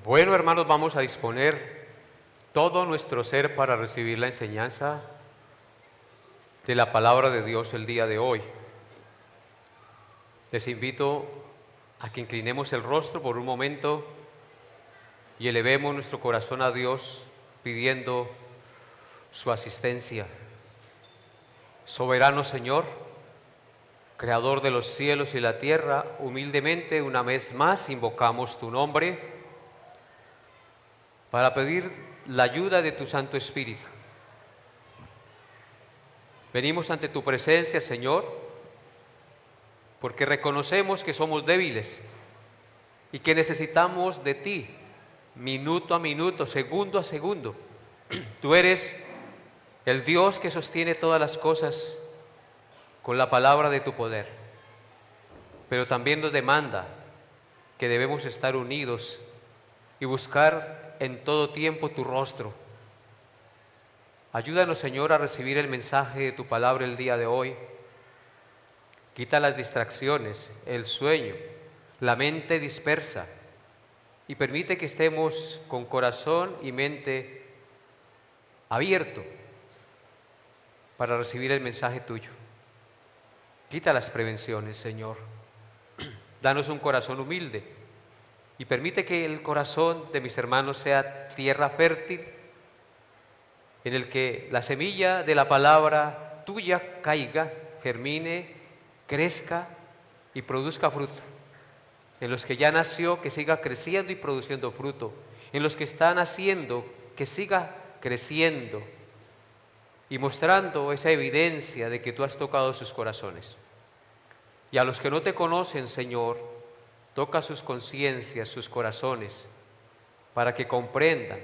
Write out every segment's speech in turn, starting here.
Bueno, hermanos, vamos a disponer todo nuestro ser para recibir la enseñanza de la palabra de Dios el día de hoy. Les invito a que inclinemos el rostro por un momento y elevemos nuestro corazón a Dios pidiendo su asistencia. Soberano Señor, Creador de los cielos y la tierra, humildemente una vez más invocamos tu nombre para pedir la ayuda de tu Santo Espíritu. Venimos ante tu presencia, Señor, porque reconocemos que somos débiles y que necesitamos de ti, minuto a minuto, segundo a segundo. Tú eres el Dios que sostiene todas las cosas con la palabra de tu poder, pero también nos demanda que debemos estar unidos y buscar en todo tiempo tu rostro. Ayúdanos, Señor, a recibir el mensaje de tu palabra el día de hoy. Quita las distracciones, el sueño, la mente dispersa y permite que estemos con corazón y mente abierto para recibir el mensaje tuyo. Quita las prevenciones, Señor. Danos un corazón humilde y permite que el corazón de mis hermanos sea tierra fértil en el que la semilla de la palabra tuya caiga, germine, crezca y produzca fruto. En los que ya nació, que siga creciendo y produciendo fruto. En los que está naciendo, que siga creciendo y mostrando esa evidencia de que tú has tocado sus corazones. Y a los que no te conocen, Señor, toca sus conciencias, sus corazones, para que comprendan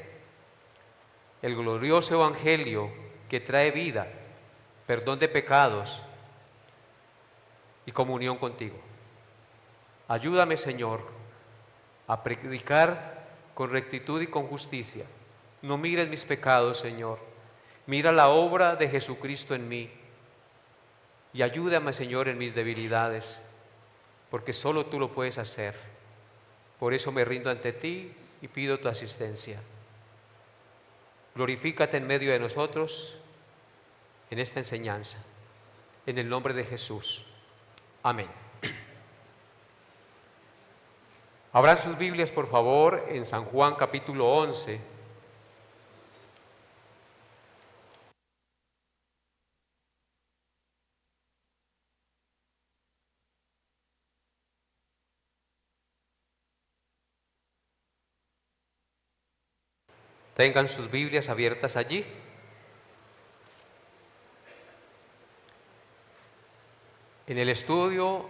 el glorioso evangelio que trae vida, perdón de pecados y comunión contigo. Ayúdame, Señor, a predicar con rectitud y con justicia. No mires mis pecados, Señor. Mira la obra de Jesucristo en mí. Y ayúdame, Señor, en mis debilidades, porque solo tú lo puedes hacer. Por eso me rindo ante ti y pido tu asistencia. Glorifícate en medio de nosotros en esta enseñanza. En el nombre de Jesús. Amén. Abran sus Biblias, por favor, en San Juan capítulo 11. Tengan sus Biblias abiertas allí. En el estudio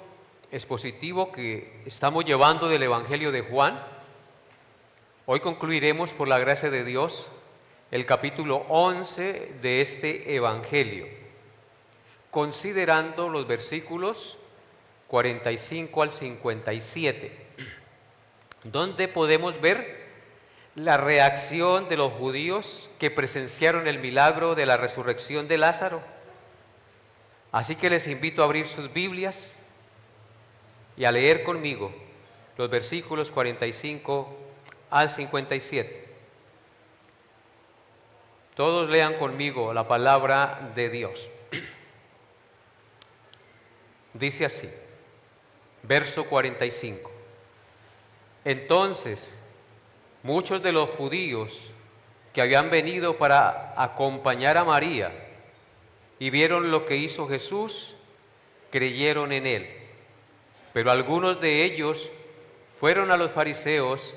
expositivo que estamos llevando del Evangelio de Juan, hoy concluiremos, por la gracia de Dios, el capítulo 11 de este Evangelio, considerando los versículos 45 al 57, donde podemos ver la reacción de los judíos que presenciaron el milagro de la resurrección de Lázaro. Así que les invito a abrir sus Biblias y a leer conmigo los versículos 45 al 57. Todos lean conmigo la palabra de Dios. Dice así, verso 45. Entonces, muchos de los judíos que habían venido para acompañar a María y vieron lo que hizo Jesús, creyeron en él. Pero algunos de ellos fueron a los fariseos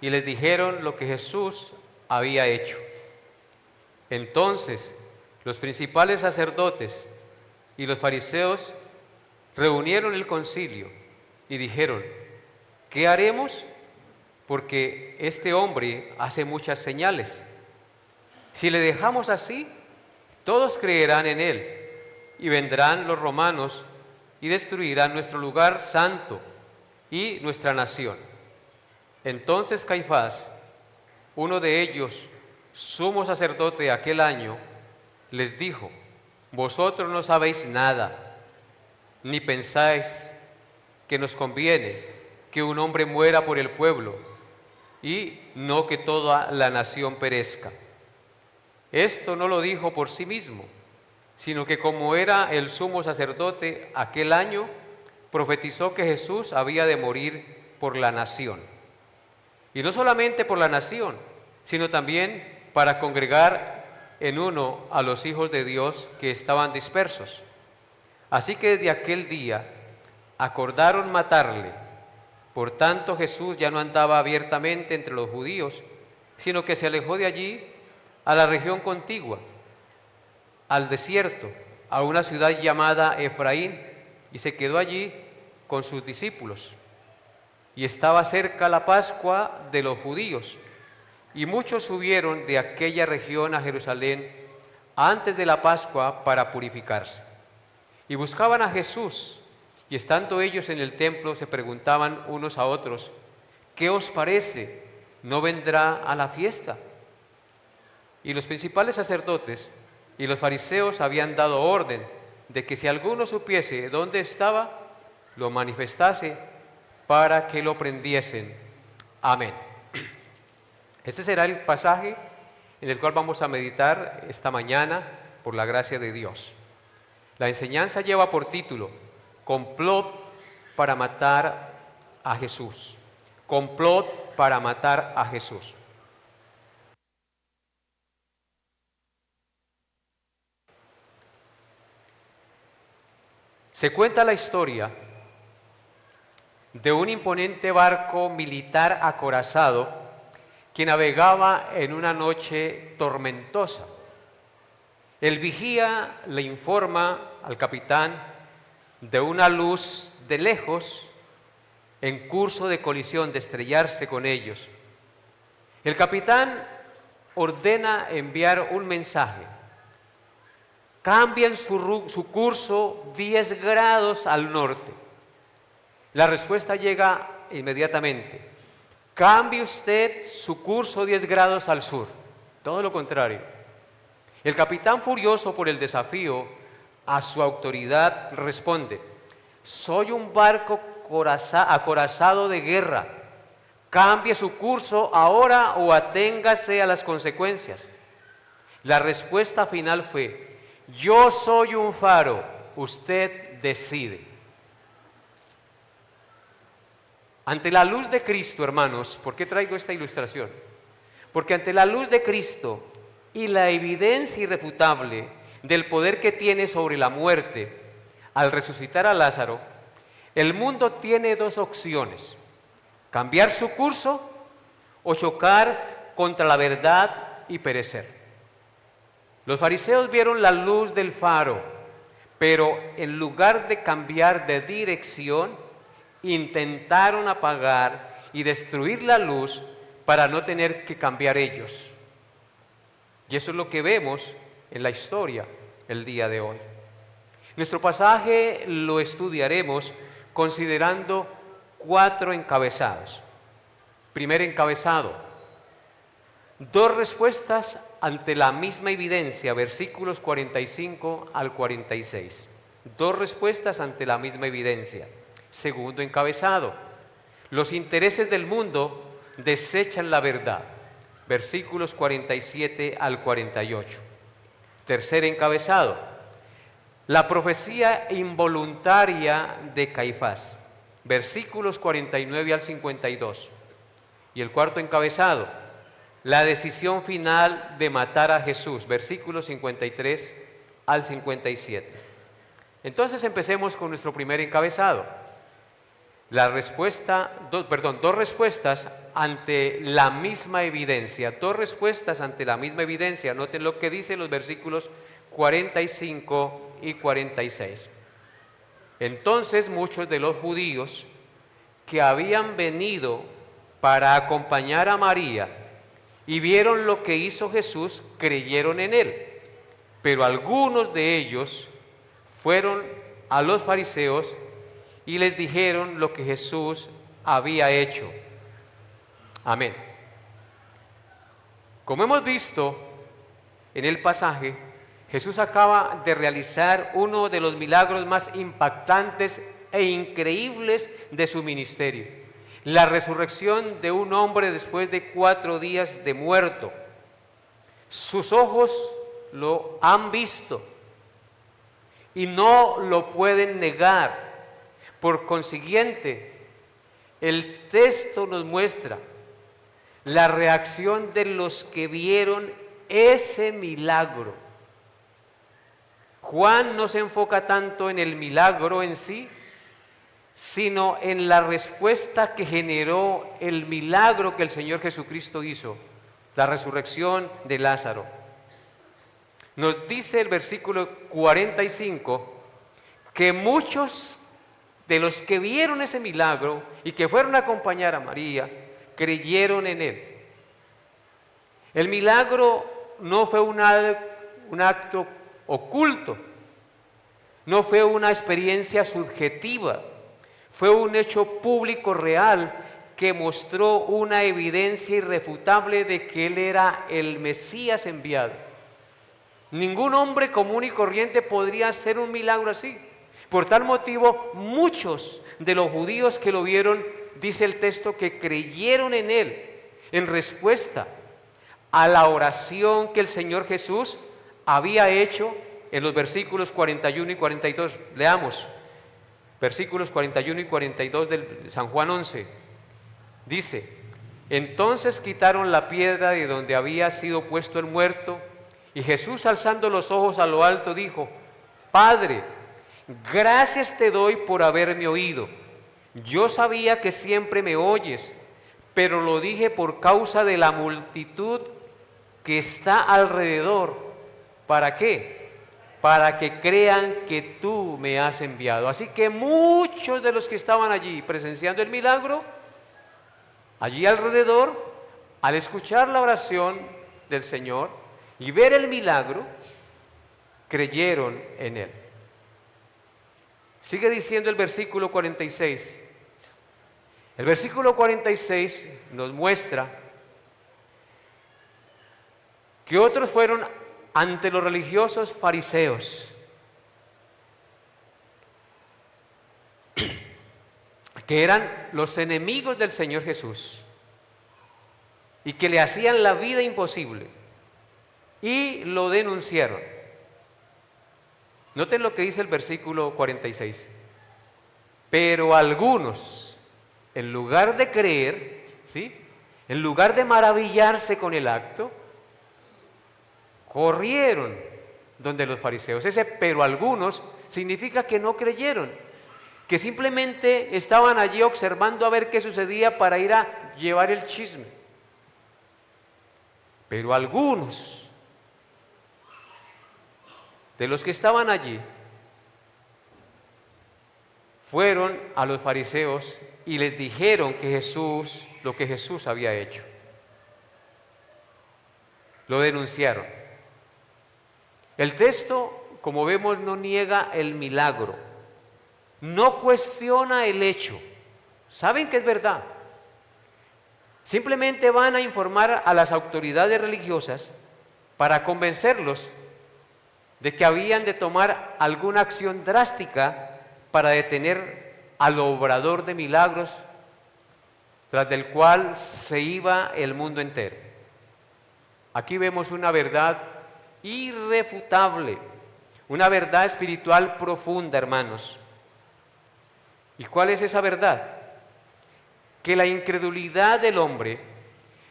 y les dijeron lo que Jesús había hecho. Entonces, los principales sacerdotes y los fariseos reunieron el concilio y dijeron, ¿qué haremos? Porque este hombre hace muchas señales. Si le dejamos así, todos creerán en él y vendrán los romanos y destruirán nuestro lugar santo y nuestra nación. Entonces Caifás, uno de ellos, sumo sacerdote aquel año, les dijo, vosotros no sabéis nada, ni pensáis que nos conviene que un hombre muera por el pueblo. y no que toda la nación perezca. Esto no lo dijo por sí mismo, sino que como era el sumo sacerdote aquel año, profetizó que Jesús había de morir por la nación. Y no solamente por la nación, sino también para congregar en uno a los hijos de Dios que estaban dispersos. Así que desde aquel día acordaron matarle. Por tanto, Jesús ya no andaba abiertamente entre los judíos, sino que se alejó de allí a la región contigua, al desierto, a una ciudad llamada Efraín, y se quedó allí con sus discípulos. Y estaba cerca la Pascua de los judíos, y muchos subieron de aquella región a Jerusalén antes de la Pascua para purificarse. Y buscaban a Jesús, y estando ellos en el templo se preguntaban unos a otros: ¿qué os parece? ¿No vendrá a la fiesta? Y los principales sacerdotes y los fariseos habían dado orden de que si alguno supiese dónde estaba, lo manifestase para que lo prendiesen. Amén. Este será el pasaje en el cual vamos a meditar esta mañana por la gracia de Dios. La enseñanza lleva por título: Complot para matar a Jesús. Complot para matar a Jesús. Se cuenta la historia de un imponente barco militar acorazado que navegaba en una noche tormentosa. El vigía le informa al capitán de una luz de lejos en curso de colisión, de estrellarse con ellos. El capitán ordena enviar un mensaje: cambien su curso 10 grados al norte. La respuesta llega inmediatamente: cambie usted su curso 10 grados al sur. Todo lo contrario. El capitán, furioso por el desafío a su autoridad, responde: soy un barco acorazado de guerra. Cambie su curso ahora o aténgase a las consecuencias. La respuesta final fue: yo soy un faro, usted decide. Ante la luz de Cristo, hermanos, ¿por qué traigo esta ilustración? Porque ante la luz de Cristo y la evidencia irrefutable del poder que tiene sobre la muerte al resucitar a Lázaro, el mundo tiene dos opciones: cambiar su curso o chocar contra la verdad y perecer. Los fariseos vieron la luz del faro, pero en lugar de cambiar de dirección, intentaron apagar y destruir la luz para no tener que cambiar ellos. Y eso es lo que vemos en la historia el día de hoy. Nuestro pasaje lo estudiaremos considerando 4 encabezados. Primer encabezado: dos respuestas ante la misma evidencia, versículos 45 al 46. Dos respuestas ante la misma evidencia. Segundo encabezado: los intereses del mundo desechan la verdad, versículos 47 al 48. Tercer encabezado: la profecía involuntaria de Caifás, versículos 49 al 52. Y el cuarto encabezado: la decisión final de matar a Jesús, versículos 53 al 57. Entonces empecemos con nuestro primer encabezado. Dos respuestas ante la misma evidencia. Dos respuestas ante la misma evidencia. Noten lo que dicen los versículos 45 y 46. Entonces muchos de los judíos que habían venido para acompañar a María y vieron lo que hizo Jesús, creyeron en él. Pero algunos de ellos fueron a los fariseos y les dijeron lo que Jesús había hecho. Amén. Como hemos visto en el pasaje, Jesús acaba de realizar uno de los milagros más impactantes e increíbles de su ministerio. la resurrección de un hombre después de 4 días de muerto. Sus ojos lo han visto y no lo pueden negar. Por consiguiente, el texto nos muestra la reacción de los que vieron ese milagro. Juan no se enfoca tanto en el milagro en sí, sino en la respuesta que generó el milagro que el Señor Jesucristo hizo, la resurrección de Lázaro. Nos dice el versículo 45 que muchos de los que vieron ese milagro y que fueron a acompañar a María, creyeron en él. El milagro no fue un acto oculto, no fue una experiencia subjetiva, fue un hecho público real que mostró una evidencia irrefutable de que él era el Mesías enviado. Ningún hombre común y corriente podría hacer un milagro así. Por tal motivo, muchos de los judíos que lo vieron, dice el texto, que creyeron en él en respuesta a la oración que el Señor Jesús había hecho en los versículos 41 y 42. Leamos versículos 41 y 42 del San Juan 11. Dice: entonces quitaron la piedra de donde había sido puesto el muerto, y Jesús, alzando los ojos a lo alto, dijo: Padre, gracias te doy por haberme oído. Yo sabía que siempre me oyes, pero lo dije por causa de la multitud que está alrededor. ¿Para qué? Para que crean que tú me has enviado. Así que muchos de los que estaban allí presenciando el milagro, allí alrededor, al escuchar la oración del Señor y ver el milagro, creyeron en él. Sigue diciendo el versículo 46. El versículo 46 nos muestra que otros fueron ante los religiosos fariseos, que eran los enemigos del Señor Jesús y que le hacían la vida imposible, y lo denunciaron. Noten lo que dice el versículo 46. Pero algunos, en lugar de creer, ¿sí?, en lugar de maravillarse con el acto, corrieron donde los fariseos. Ese pero algunos significa que no creyeron, que simplemente estaban allí observando a ver qué sucedía para ir a llevar el chisme. Pero algunos de los que estaban allí fueron a los fariseos y les dijeron que lo que Jesús había hecho. Lo denunciaron. El texto, como vemos, no niega el milagro, no cuestiona el hecho. Saben que es verdad. Simplemente van a informar a las autoridades religiosas para convencerlos de que habían de tomar alguna acción drástica para detener al obrador de milagros, tras del cual se iba el mundo entero. Aquí vemos una verdad irrefutable, una verdad espiritual profunda, hermanos. ¿Y cuál es esa verdad? Que la incredulidad del hombre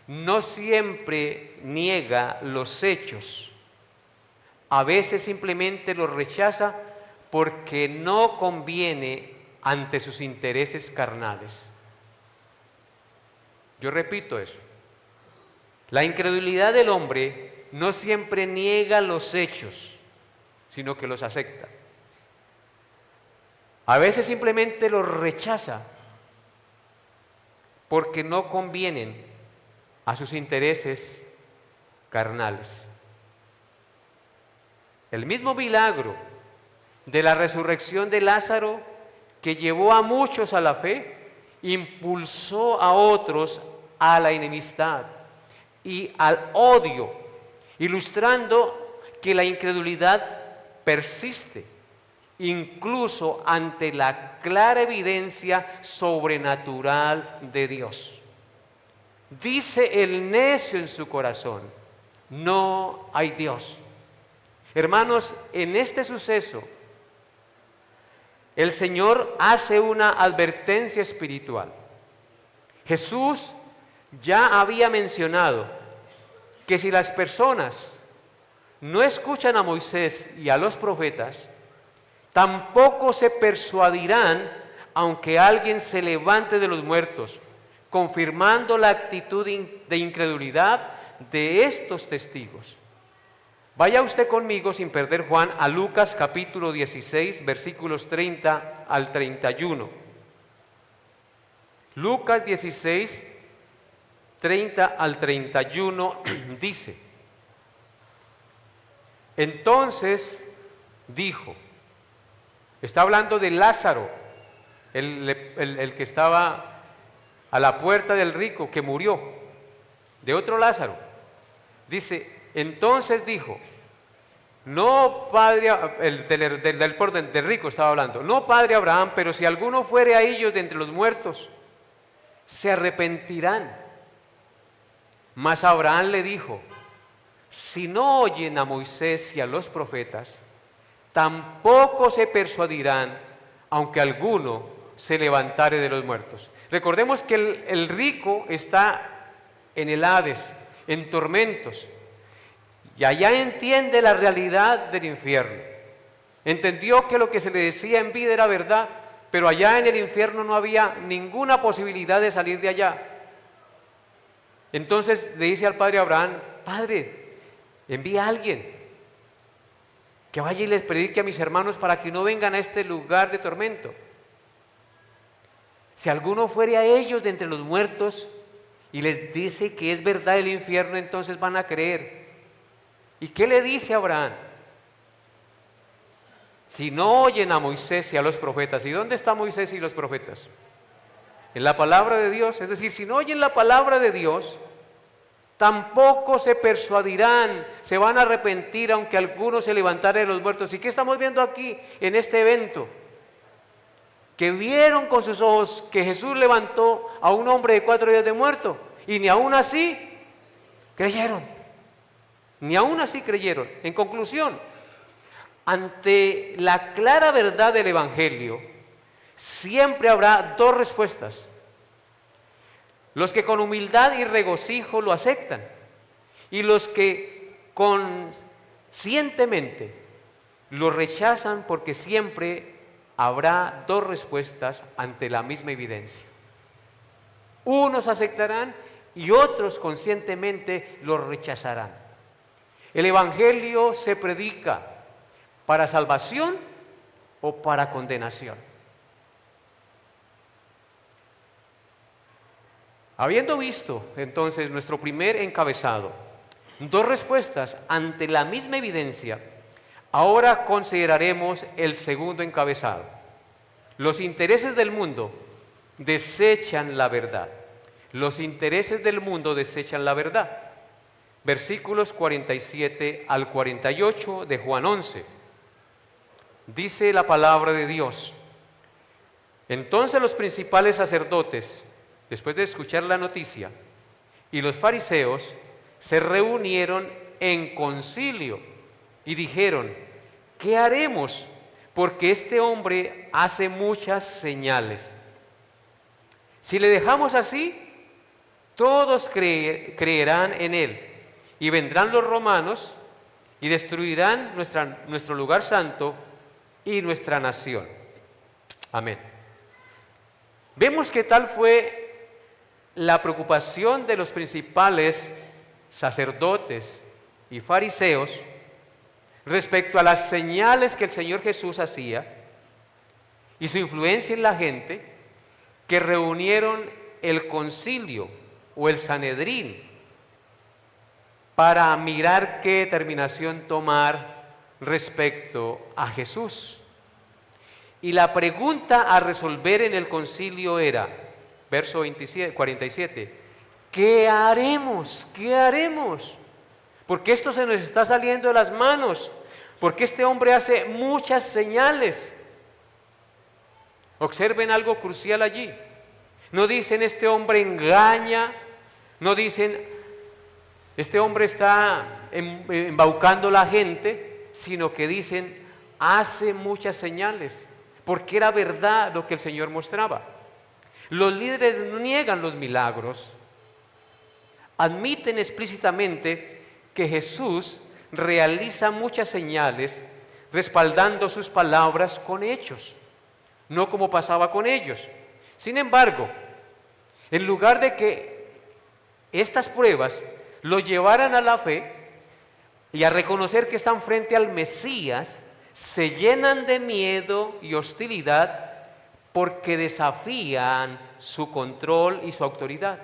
no siempre niega los hechos. A veces simplemente los rechaza porque no conviene ante sus intereses carnales. Yo repito eso. La incredulidad del hombre no siempre niega los hechos, sino que los acepta. A veces simplemente los rechaza porque no convienen a sus intereses carnales. El mismo milagro de la resurrección de Lázaro, que llevó a muchos a la fe, impulsó a otros a la enemistad y al odio, ilustrando que la incredulidad persiste incluso ante la clara evidencia sobrenatural de Dios. Dice el necio en su corazón: no hay Dios. Hermanos, en este suceso, el Señor hace una advertencia espiritual. Jesús ya había mencionado que si las personas no escuchan a Moisés y a los profetas, tampoco se persuadirán aunque alguien se levante de los muertos, confirmando la actitud de incredulidad de estos testigos. Vaya usted conmigo, sin perder Juan, a Lucas capítulo 16, versículos 30 al 31. Lucas 16, 30 al 31 dice: entonces dijo, está hablando de Lázaro, el que estaba a la puerta del rico, que murió, de otro Lázaro. Dice, entonces dijo, no padre, del rico estaba hablando, no padre Abraham, pero si alguno fuere a ellos de entre los muertos, se arrepentirán. Mas Abraham le dijo, si no oyen a Moisés y a los profetas, tampoco se persuadirán, aunque alguno se levantare de los muertos. Recordemos que el rico está en el Hades, en tormentos, y allá entiende la realidad del infierno. Entendió que lo que se le decía en vida era verdad, pero allá en el infierno no había ninguna posibilidad de salir de allá. Entonces le dice al padre Abraham, Padre, envía a alguien que vaya y les predique a mis hermanos para que no vengan a este lugar de tormento. Si alguno fuere a ellos de entre los muertos y les dice que es verdad el infierno, entonces van a creer. ¿Y qué le dice Abraham? Si no oyen a Moisés y a los profetas. ¿Y dónde está Moisés y los profetas? En la palabra de Dios. Es decir, si no oyen la palabra de Dios, tampoco se persuadirán, se van a arrepentir aunque alguno se levantare de los muertos. ¿Y qué estamos viendo aquí en este evento? Que vieron con sus ojos que Jesús levantó a un hombre de 4 días de muerto, y ni aún así creyeron. Ni aún así creyeron. En conclusión, ante la clara verdad del Evangelio, siempre habrá dos respuestas. Los que con humildad y regocijo lo aceptan, y los que conscientemente lo rechazan, porque siempre habrá dos respuestas ante la misma evidencia. Unos aceptarán y otros conscientemente lo rechazarán. El Evangelio se predica para salvación o para condenación. Habiendo visto entonces nuestro primer encabezado, dos respuestas ante la misma evidencia, ahora consideraremos el segundo encabezado. Los intereses del mundo desechan la verdad. Los intereses del mundo desechan la verdad. Versículos 47 al 48 de Juan 11. Dice la palabra de Dios: entonces los principales sacerdotes, después de escuchar la noticia, y los fariseos se reunieron en concilio y dijeron, ¿qué haremos? Porque este hombre hace muchas señales. Si le dejamos así, todos creerán en él. Y vendrán los romanos y destruirán nuestro lugar santo y nuestra nación. Amén. Vemos que tal fue la preocupación de los principales sacerdotes y fariseos respecto a las señales que el Señor Jesús hacía y su influencia en la gente, que reunieron el concilio o el Sanedrín para mirar qué determinación tomar respecto a Jesús. Y la pregunta a resolver en el concilio era, verso 47, ¿qué haremos? ¿Qué haremos? Porque esto se nos está saliendo de las manos. porque este hombre hace muchas señales. Observen algo crucial allí. No dicen este hombre engaña, no dicen este hombre está embaucando a la gente, sino que dicen hace muchas señales, porque era verdad lo que el Señor mostraba. Los líderes niegan los milagros, admiten explícitamente que Jesús realiza muchas señales respaldando sus palabras con hechos, no como pasaba con ellos. Sin embargo, en lugar de que estas pruebas lo llevaran a la fe y a reconocer que están frente al Mesías, se llenan de miedo y hostilidad porque desafían su control y su autoridad.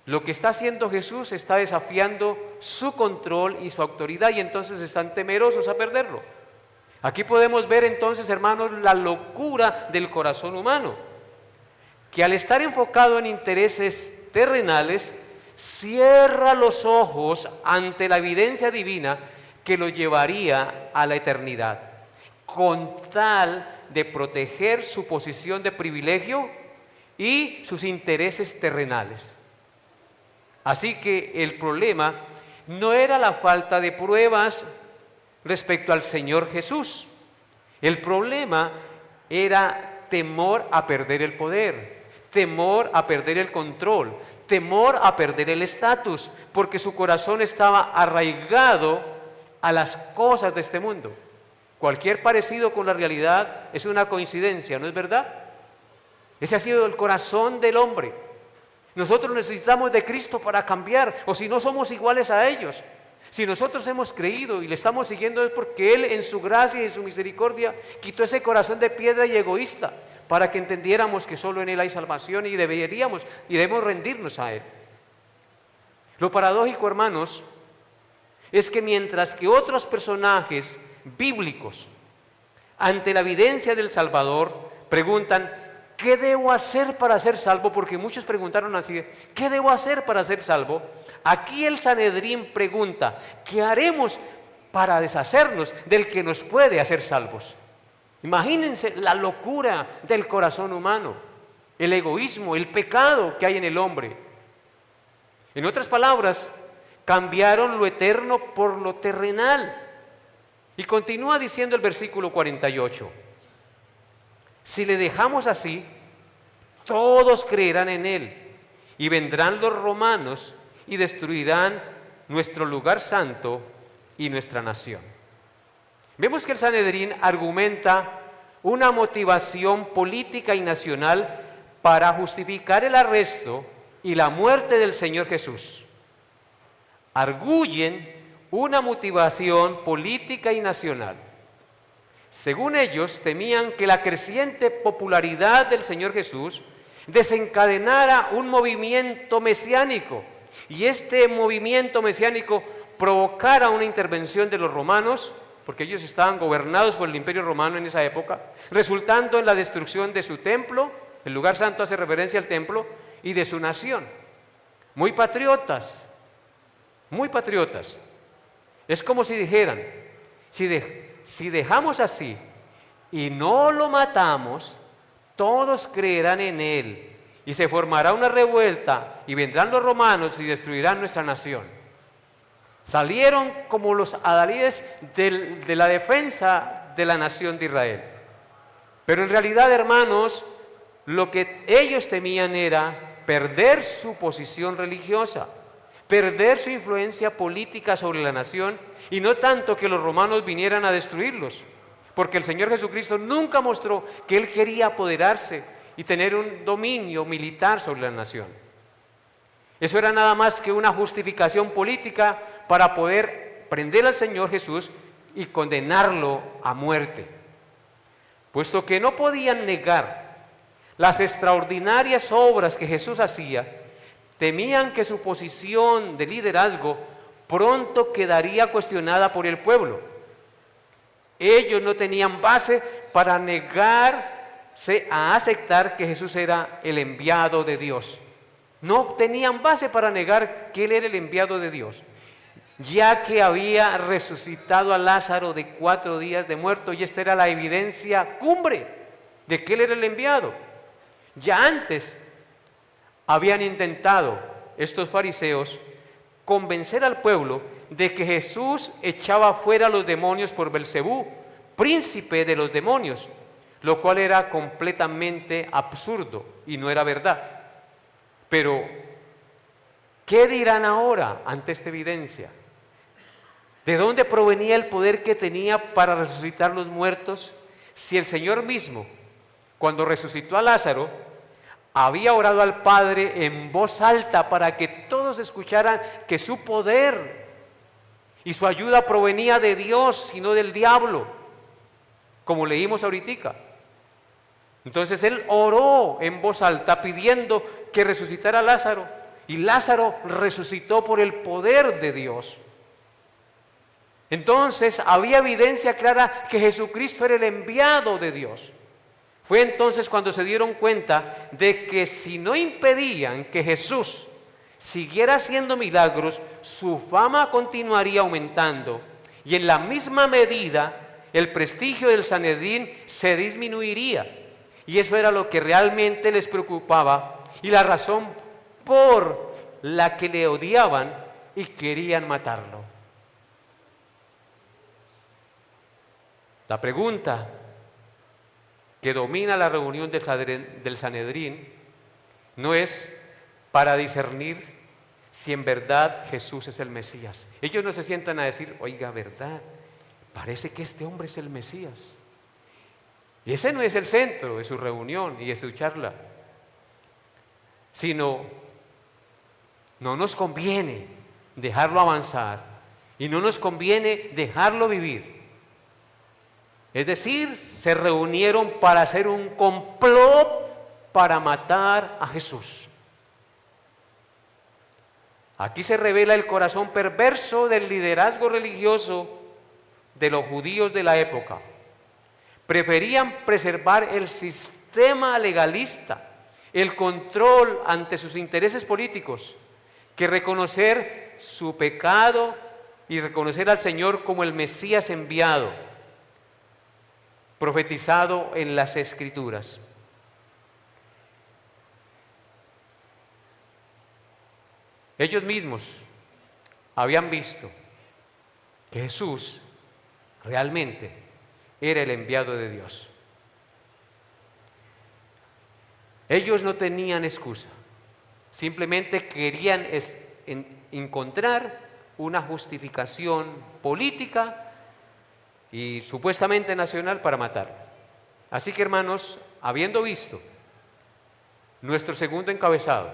Lo que está haciendo Jesús está desafiando su control y su autoridad, y entonces están temerosos a perderlo. Aquí podemos ver entonces, hermanos, la locura del corazón humano, que al estar enfocado en intereses terrenales, cierra los ojos ante la evidencia divina que lo llevaría a la eternidad, con tal de proteger su posición de privilegio y sus intereses terrenales. Así que el problema no era la falta de pruebas respecto al Señor Jesús. El problema era temor a perder el poder, temor a perder el control, temor a perder el estatus, porque su corazón estaba arraigado a las cosas de este mundo. Cualquier parecido con la realidad es una coincidencia, ¿no es verdad? Ese ha sido el corazón del hombre. Nosotros necesitamos de Cristo para cambiar, o si no somos iguales a ellos. Si nosotros hemos creído y le estamos siguiendo es porque Él en su gracia y en su misericordia quitó ese corazón de piedra y egoísta para que entendiéramos que solo en Él hay salvación y debemos rendirnos a Él. Lo paradójico, hermanos, es que mientras que otros personajes bíblicos ante la evidencia del Salvador preguntan ¿qué debo hacer para ser salvo? Porque muchos preguntaron así, ¿qué debo hacer para ser salvo? Aquí el Sanedrín pregunta, ¿qué haremos para deshacernos del que nos puede hacer salvos? Imagínense la locura del corazón humano, el egoísmo, el pecado que hay en el hombre. En otras palabras, cambiaron lo eterno por lo terrenal. Y continúa diciendo el versículo 48. Si le dejamos así, todos creerán en Él, y vendrán los romanos y destruirán nuestro lugar santo y nuestra nación. Vemos que el Sanedrín argumenta una motivación política y nacional para justificar el arresto y la muerte del Señor Jesús. Arguyen una motivación política y nacional. Según ellos, temían que la creciente popularidad del Señor Jesús desencadenara un movimiento mesiánico y este movimiento mesiánico provocara una intervención de los romanos, porque ellos estaban gobernados por el Imperio Romano en esa época, resultando en la destrucción de su templo, el lugar santo hace referencia al templo, y de su nación. Muy patriotas, muy patriotas. Es como si dijeran, si dejamos así y no lo matamos, todos creerán en Él y se formará una revuelta y vendrán los romanos y destruirán nuestra nación. Salieron como los adalides de la defensa de la nación de Israel. Pero en realidad, hermanos, lo que ellos temían era perder su posición religiosa, perder su influencia política sobre la nación, y no tanto que los romanos vinieran a destruirlos, porque el Señor Jesucristo nunca mostró que Él quería apoderarse y tener un dominio militar sobre la nación. Eso era nada más que una justificación política para poder prender al Señor Jesús y condenarlo a muerte. Puesto que no podían negar las extraordinarias obras que Jesús hacía, temían que su posición de liderazgo pronto quedaría cuestionada por el pueblo. Ellos no tenían base para negarse a aceptar que Jesús era el enviado de Dios. No tenían base para negar que Él era el enviado de Dios. ya que había resucitado a Lázaro de 4 días de muerto, y esta era la evidencia cumbre de que él era el enviado. Ya antes habían intentado estos fariseos convencer al pueblo de que Jesús echaba fuera a los demonios por Belcebú, príncipe de los demonios, lo cual era completamente absurdo y no era verdad. Pero, ¿qué dirán ahora ante esta evidencia? ¿De dónde provenía el poder que tenía para resucitar los muertos si el Señor mismo, cuando resucitó a Lázaro, había orado al Padre en voz alta para que todos escucharan que su poder y su ayuda provenía de Dios y no del diablo, como leímos ahorita? Entonces él oró en voz alta pidiendo que resucitara a Lázaro, y Lázaro resucitó por el poder de Dios. Entonces había evidencia clara que Jesucristo era el enviado de Dios. Fue entonces cuando se dieron cuenta de que si no impedían que Jesús siguiera haciendo milagros, su fama continuaría aumentando, y en la misma medida el prestigio del Sanedrín se disminuiría. Y eso era lo que realmente les preocupaba y la razón por la que le odiaban y querían matarlo. La pregunta que domina la reunión del Sanedrín no es para discernir si en verdad Jesús es el Mesías. Ellos no se sientan a decir, oiga, ¿verdad? Parece que este hombre es el Mesías. Y ese no es el centro de su reunión y de su charla, sino no nos conviene dejarlo avanzar y no nos conviene dejarlo vivir. Es decir, se reunieron para hacer un complot para matar a Jesús. Aquí se revela el corazón perverso del liderazgo religioso de los judíos de la época. Preferían preservar el sistema legalista, el control ante sus intereses políticos, que reconocer su pecado y reconocer al Señor como el Mesías enviado, profetizado en las Escrituras. Ellos mismos habían visto que Jesús realmente era el enviado de Dios. Ellos no tenían excusa, simplemente querían encontrar una justificación política y supuestamente nacional para matarlo. Así que, hermanos, habiendo visto nuestro segundo encabezado,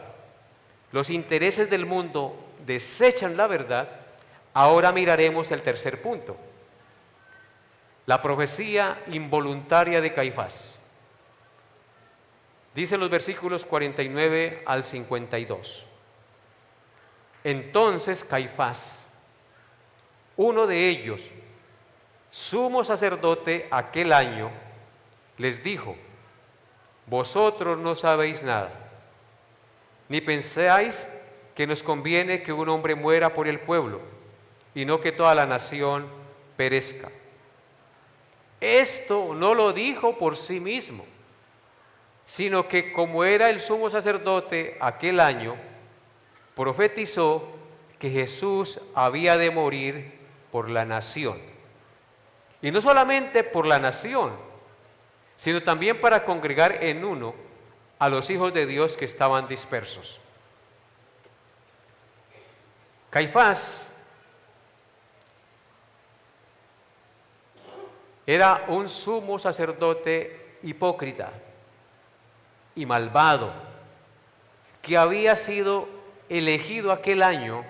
los intereses del mundo desechan la verdad, ahora miraremos el tercer punto: la profecía involuntaria de Caifás. Dicen los versículos 49 al 52. Entonces Caifás, uno de ellos, sumo sacerdote aquel año, les dijo: vosotros no sabéis nada, ni pensáis que nos conviene que un hombre muera por el pueblo, y no que toda la nación perezca. Esto no lo dijo por sí mismo, sino que como era el sumo sacerdote aquel año, profetizó que Jesús había de morir por la nación. Y no solamente por la nación, sino también para congregar en uno a los hijos de Dios que estaban dispersos. Caifás era un sumo sacerdote hipócrita y malvado, que había sido elegido aquel año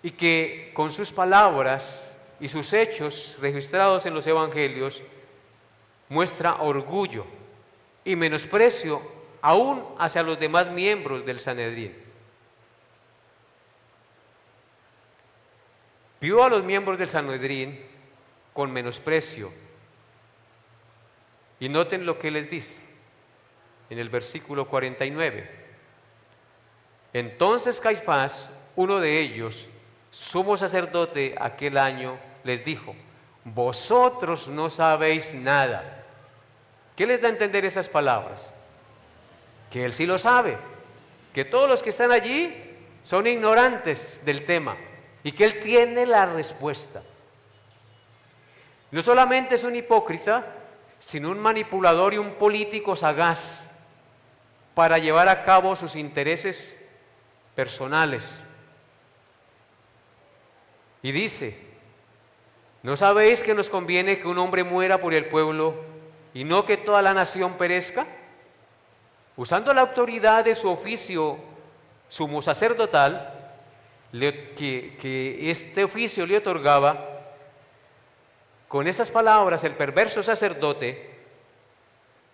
y que con sus palabras y sus hechos registrados en los evangelios muestra orgullo y menosprecio aún hacia los demás miembros del Sanedrín. Vio a los miembros del Sanedrín con menosprecio. Y noten lo que les dice en el versículo 49. Entonces Caifás, uno de ellos, sumo sacerdote aquel año, les dijo: vosotros no sabéis nada. ¿Qué les da a entender esas palabras? Que él sí lo sabe, que todos los que están allí son ignorantes del tema y que él tiene la respuesta. No solamente es un hipócrita, sino un manipulador y un político sagaz para llevar a cabo sus intereses personales. Y dice: ¿no sabéis que nos conviene que un hombre muera por el pueblo y no que toda la nación perezca? Usando la autoridad de su oficio sumo sacerdotal, que este oficio le otorgaba, con esas palabras el perverso sacerdote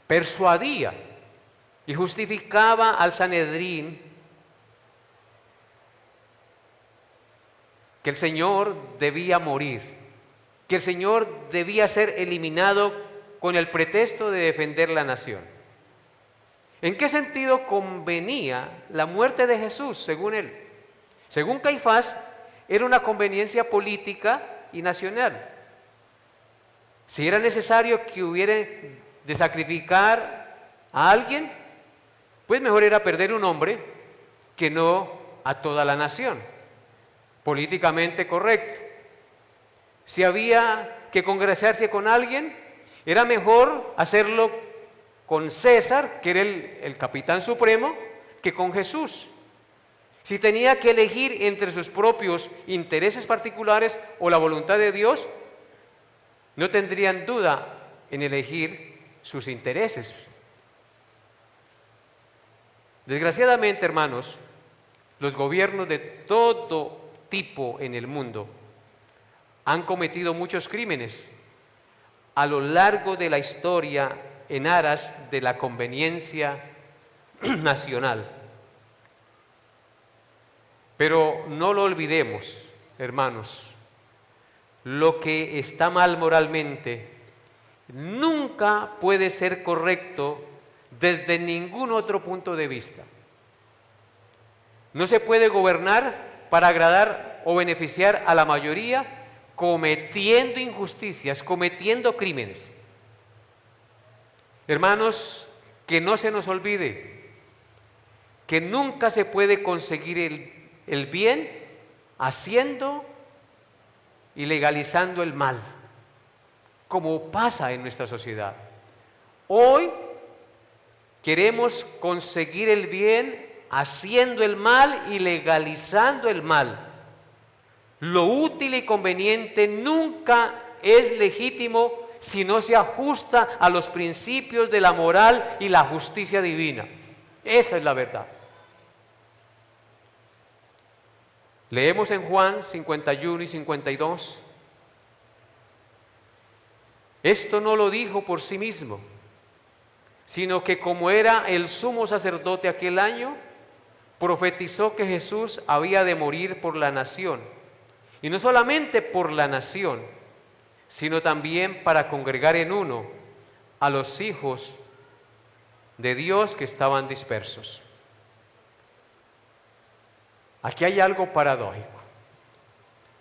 persuadía y justificaba al Sanedrín que el Señor debía morir, que el Señor debía ser eliminado con el pretexto de defender la nación. ¿En qué sentido convenía la muerte de Jesús, según él? Según Caifás, era una conveniencia política y nacional. Si era necesario que hubiera de sacrificar a alguien, pues mejor era perder un hombre que no a toda la nación. Políticamente correcto. Si había que congraciarse con alguien, era mejor hacerlo con César, que era el capitán supremo, que con Jesús. Si tenía que elegir entre sus propios intereses particulares o la voluntad de Dios, no tendrían duda en elegir sus intereses. Desgraciadamente, hermanos, los gobiernos de todo tipo en el mundo han cometido muchos crímenes a lo largo de la historia en aras de la conveniencia nacional. Pero no lo olvidemos, hermanos, lo que está mal moralmente nunca puede ser correcto desde ningún otro punto de vista. No se puede gobernar para agradar o beneficiar a la mayoría cometiendo injusticias, cometiendo crímenes. Hermanos, que no se nos olvide que nunca se puede conseguir el bien haciendo y legalizando el mal, como pasa en nuestra sociedad. Hoy queremos conseguir el bien haciendo el mal y legalizando el mal. Lo útil y conveniente nunca es legítimo si no se ajusta a los principios de la moral y la justicia divina. Esa es la verdad. Leemos en Juan 51 y 52. Esto no lo dijo por sí mismo, sino que como era el sumo sacerdote aquel año, profetizó que Jesús había de morir por la nación. Y no solamente por la nación, sino también para congregar en uno a los hijos de Dios que estaban dispersos. Aquí hay algo paradójico.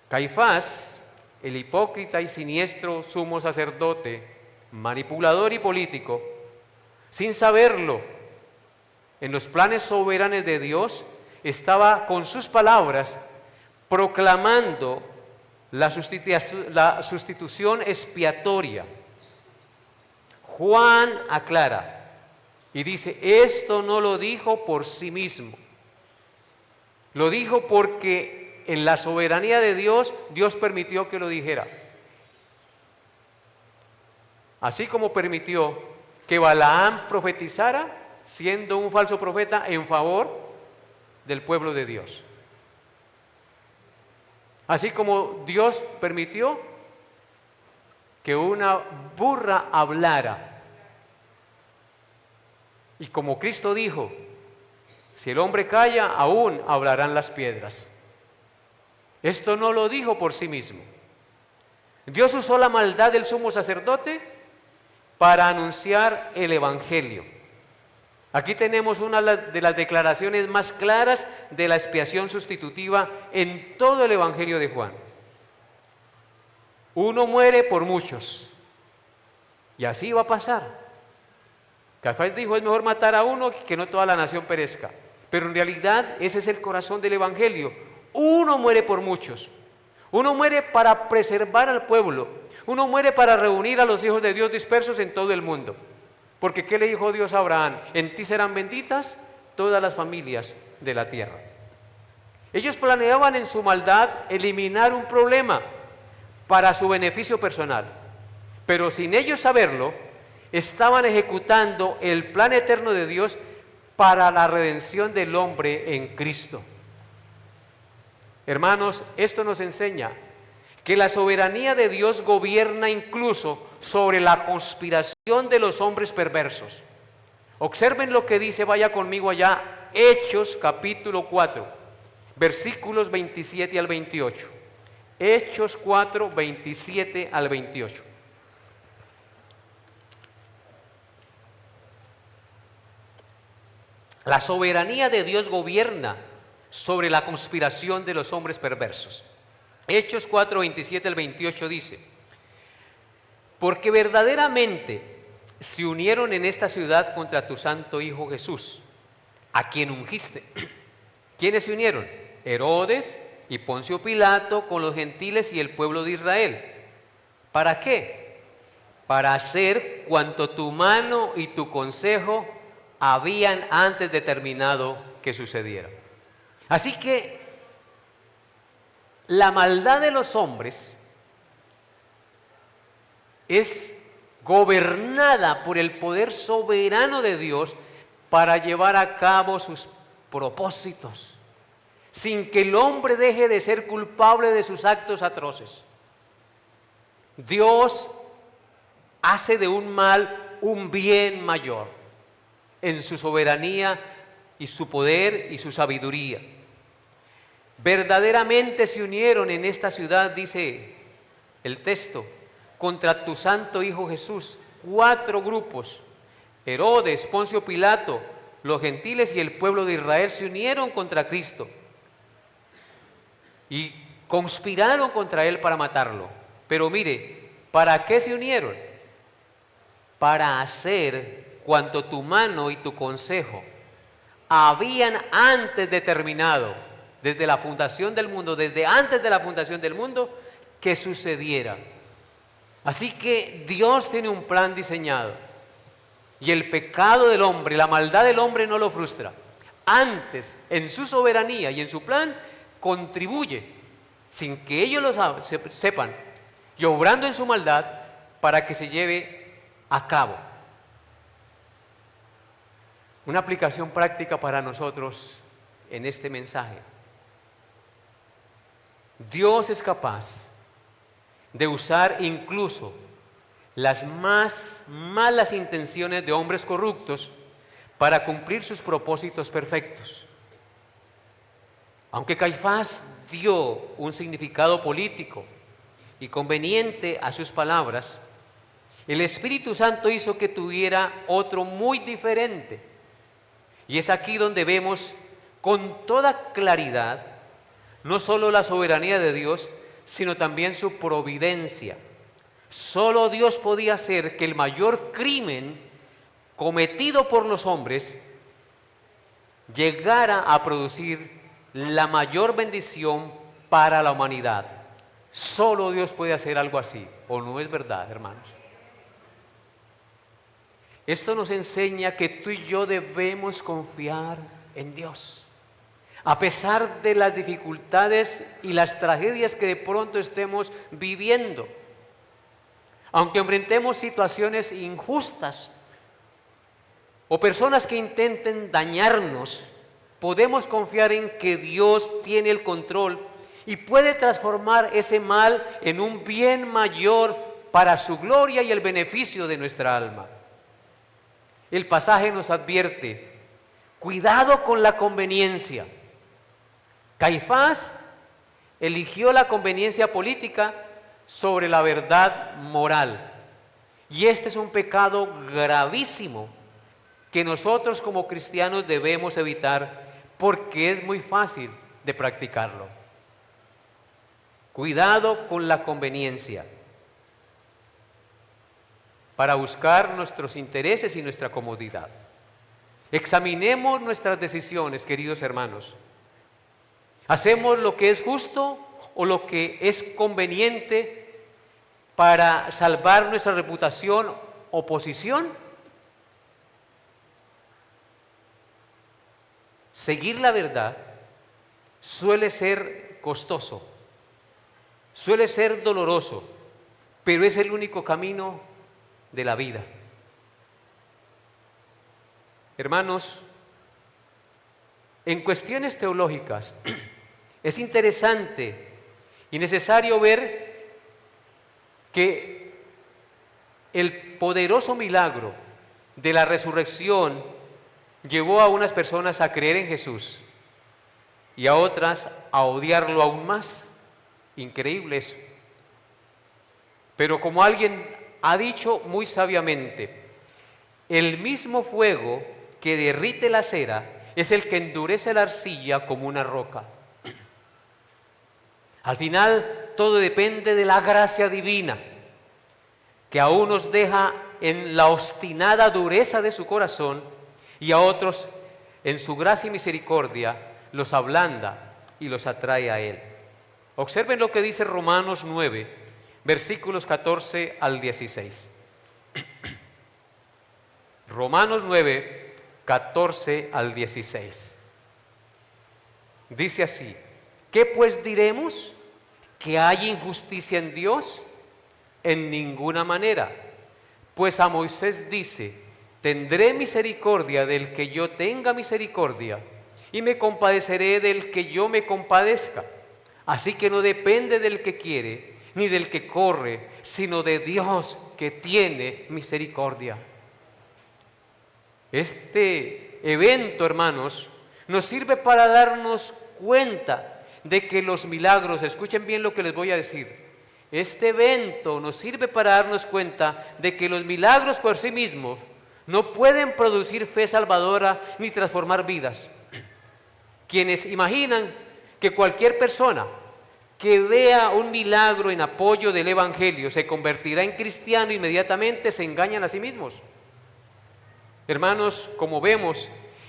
Caifás, el hipócrita y siniestro sumo sacerdote, manipulador y político, sin saberlo, en los planes soberanos de Dios, estaba con sus palabras proclamando la sustitución expiatoria. Juan aclara y dice: esto no lo dijo por sí mismo, lo dijo porque en la soberanía de Dios, Dios permitió que lo dijera. Así como permitió que Balaam profetizara, siendo un falso profeta en favor del pueblo de Dios. Así como Dios permitió que una burra hablara. Y como Cristo dijo: si el hombre calla, aún hablarán las piedras. Esto no lo dijo por sí mismo. Dios usó la maldad del sumo sacerdote para anunciar el Evangelio. Aquí tenemos una de las declaraciones más claras de la expiación sustitutiva en todo el Evangelio de Juan. Uno muere por muchos. Y así va a pasar. Caifás dijo, es mejor matar a uno que no toda la nación perezca. Pero en realidad ese es el corazón del Evangelio. Uno muere por muchos. Uno muere para preservar al pueblo. Uno muere para reunir a los hijos de Dios dispersos en todo el mundo. Porque ¿qué le dijo Dios a Abraham? En ti serán benditas todas las familias de la tierra. Ellos planeaban en su maldad eliminar un problema para su beneficio personal. Pero sin ellos saberlo, estaban ejecutando el plan eterno de Dios para la redención del hombre en Cristo. Hermanos, esto nos enseña que la soberanía de Dios gobierna incluso sobre la conspiración de los hombres perversos. Observen lo que dice, vaya conmigo allá, Hechos capítulo 4, versículos 27 al 28. Hechos 4, 27 al 28. La soberanía de Dios gobierna sobre la conspiración de los hombres perversos. Hechos 4, 27 al 28 dice, porque verdaderamente se unieron en esta ciudad contra tu santo Hijo Jesús, a quien ungiste. ¿Quiénes se unieron? Herodes y Poncio Pilato con los gentiles y el pueblo de Israel. ¿Para qué? Para hacer cuanto tu mano y tu consejo habían antes determinado que sucediera. Así que la maldad de los hombres es gobernada por el poder soberano de Dios para llevar a cabo sus propósitos, sin que el hombre deje de ser culpable de sus actos atroces. Dios hace de un mal un bien mayor en su soberanía y su poder y su sabiduría. Verdaderamente se unieron en esta ciudad, dice el texto, contra tu santo Hijo Jesús, 4 grupos. Herodes, Poncio Pilato, los gentiles y el pueblo de Israel se unieron contra Cristo y conspiraron contra él para matarlo. Pero mire, ¿para qué se unieron? Para hacer cuanto tu mano y tu consejo habían antes determinado, desde la fundación del mundo, desde antes de la fundación del mundo, que sucediera. Así que Dios tiene un plan diseñado y el pecado del hombre, la maldad del hombre no lo frustra. Antes, en su soberanía y en su plan, contribuye, sin que ellos lo sepan, y obrando en su maldad para que se lleve a cabo. Una aplicación práctica para nosotros en este mensaje. Dios es capaz de usar incluso las más malas intenciones de hombres corruptos para cumplir sus propósitos perfectos. Aunque Caifás dio un significado político y conveniente a sus palabras, el Espíritu Santo hizo que tuviera otro muy diferente. Y es aquí donde vemos con toda claridad no solo la soberanía de Dios, sino también su providencia. Solo Dios podía hacer que el mayor crimen cometido por los hombres llegara a producir la mayor bendición para la humanidad. Solo Dios puede hacer algo así, ¿o no es verdad, hermanos? Esto nos enseña que tú y yo debemos confiar en Dios. A pesar de las dificultades y las tragedias que de pronto estemos viviendo, aunque enfrentemos situaciones injustas o personas que intenten dañarnos, podemos confiar en que Dios tiene el control y puede transformar ese mal en un bien mayor para su gloria y el beneficio de nuestra alma. El pasaje nos advierte, cuidado con la conveniencia. Caifás eligió la conveniencia política sobre la verdad moral. Y este es un pecado gravísimo que nosotros como cristianos debemos evitar porque es muy fácil de practicarlo. Cuidado con la conveniencia para buscar nuestros intereses y nuestra comodidad. Examinemos nuestras decisiones, queridos hermanos. ¿Hacemos lo que es justo o lo que es conveniente para salvar nuestra reputación o posición? Seguir la verdad suele ser costoso, suele ser doloroso, pero es el único camino de la vida. Hermanos, en cuestiones teológicas es interesante y necesario ver que el poderoso milagro de la resurrección llevó a unas personas a creer en Jesús y a otras a odiarlo aún más. Increíble eso. Pero como alguien ha dicho muy sabiamente, el mismo fuego que derrite la cera es el que endurece la arcilla como una roca. Al final, todo depende de la gracia divina, que a unos deja en la obstinada dureza de su corazón y a otros, en su gracia y misericordia, los ablanda y los atrae a Él. Observen lo que dice Romanos 9, versículos 14 al 16. Romanos 9, 14 al 16. Dice así: ¿qué pues diremos? ¿Que hay injusticia en Dios? En ninguna manera. Pues a Moisés dice: tendré misericordia del que yo tenga misericordia, y me compadeceré del que yo me compadezca. Así que no depende del que quiere, ni del que corre, sino de Dios que tiene misericordia. Este evento, hermanos, nos sirve para darnos cuenta de que los milagros, escuchen bien lo que les voy a decir, este evento nos sirve para darnos cuenta de que los milagros por sí mismos no pueden producir fe salvadora ni transformar vidas. Quienes imaginan que cualquier persona que vea un milagro en apoyo del Evangelio se convertirá en cristiano inmediatamente, se engañan a sí mismos. Hermanos, como vemos,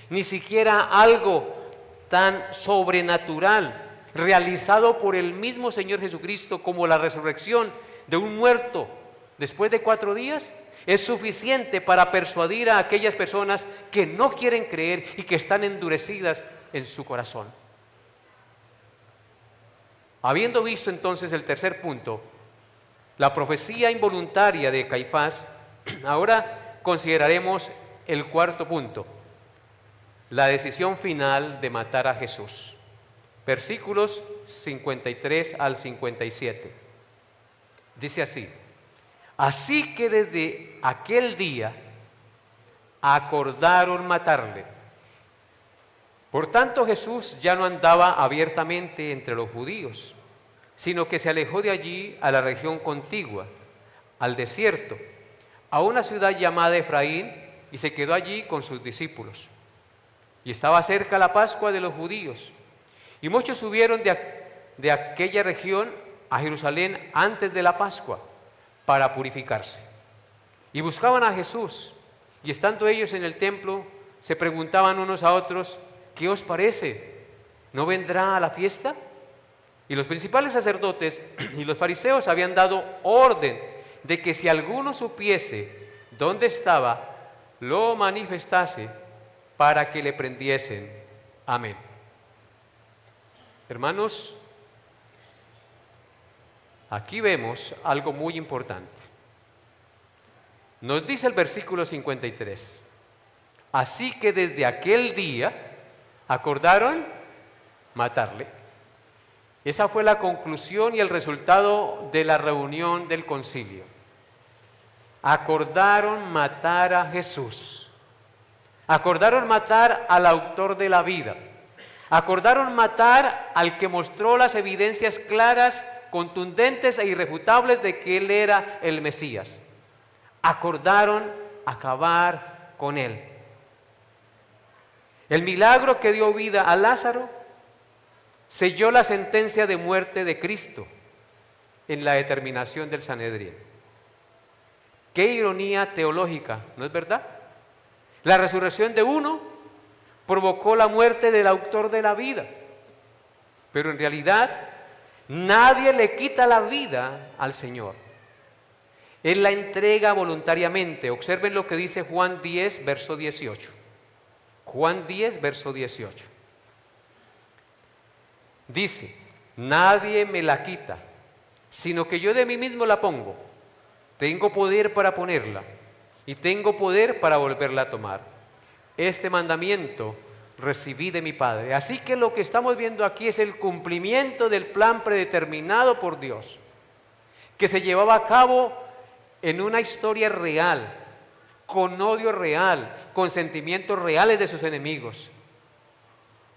ni siquiera algo tan sobrenatural realizado por el mismo Señor Jesucristo como la resurrección de un muerto después de 4 días es suficiente para persuadir a aquellas personas que no quieren creer y que están endurecidas en su corazón. Habiendo visto entonces el tercer punto, la profecía involuntaria de Caifás, ahora consideraremos el cuarto punto, la decisión final de matar a Jesús. Versículos 53 al 57. Dice así: así que desde aquel día acordaron matarle. Por tanto, Jesús ya no andaba abiertamente entre los judíos, sino que se alejó de allí a la región contigua, al desierto, a una ciudad llamada Efraín, y se quedó allí con sus discípulos. Y estaba cerca la Pascua de los judíos, y muchos subieron de aquella región a Jerusalén antes de la Pascua para purificarse. Y buscaban a Jesús, y estando ellos en el templo, se preguntaban unos a otros: ¿qué os parece? ¿No vendrá a la fiesta? Y los principales sacerdotes y los fariseos habían dado orden de que si alguno supiese dónde estaba, lo manifestase para que le prendiesen. Amén. Hermanos, aquí vemos algo muy importante. Nos dice el versículo 53: así que desde aquel día acordaron matarle. Esa fue la conclusión y el resultado de la reunión del concilio. Acordaron matar a Jesús. Acordaron matar al autor de la vida. Acordaron matar al que mostró las evidencias claras, contundentes e irrefutables de que Él era el Mesías. Acordaron acabar con Él. El milagro que dio vida a Lázaro selló la sentencia de muerte de Cristo en la determinación del Sanedrín. Qué ironía teológica, ¿no es verdad? La resurrección de uno provocó la muerte del autor de la vida, pero en realidad nadie le quita la vida al Señor. Él la entrega voluntariamente. Observen lo que dice Juan 10, verso 18. Juan 10, verso 18. Dice, nadie me la quita, sino que yo de mí mismo la pongo. Tengo poder para ponerla y tengo poder para volverla a tomar. Este mandamiento recibí de mi Padre. Así que lo que estamos viendo aquí es el cumplimiento del plan predeterminado por Dios, que se llevaba a cabo en una historia real, con odio real, con sentimientos reales de sus enemigos,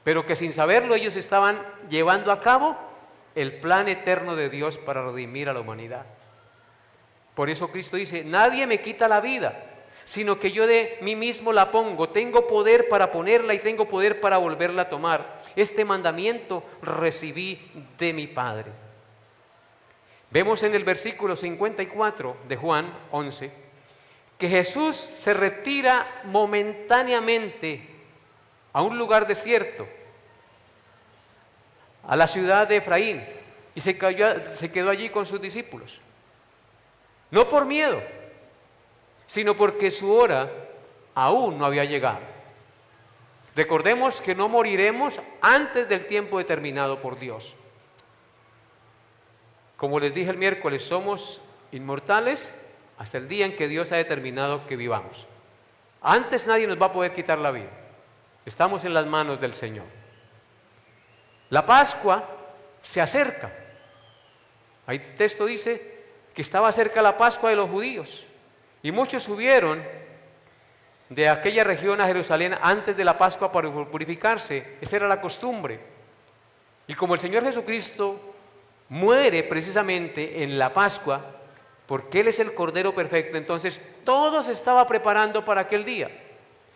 pero que sin saberlo ellos estaban llevando a cabo el plan eterno de Dios para redimir a la humanidad. Por eso Cristo dice, nadie me quita la vida, sino que yo de mí mismo la pongo. Tengo poder para ponerla y tengo poder para volverla a tomar. Este mandamiento recibí de mi Padre. Vemos en el versículo 54 de Juan 11 que Jesús se retira momentáneamente a un lugar desierto, a la ciudad de Efraín, y se quedó allí con sus discípulos. No por miedo, sino porque su hora aún no había llegado. Recordemos que no moriremos antes del tiempo determinado por Dios. Como les dije el miércoles, somos inmortales hasta el día en que Dios ha determinado que vivamos. Antes nadie nos va a poder quitar la vida. Estamos en las manos del Señor. La Pascua se acerca. Ahí el texto dice que estaba cerca la Pascua de los judíos. Y muchos subieron de aquella región a Jerusalén antes de la Pascua para purificarse. Esa era la costumbre. Y como el Señor Jesucristo muere precisamente en la Pascua, porque Él es el Cordero perfecto, entonces todo se estaba preparando para aquel día,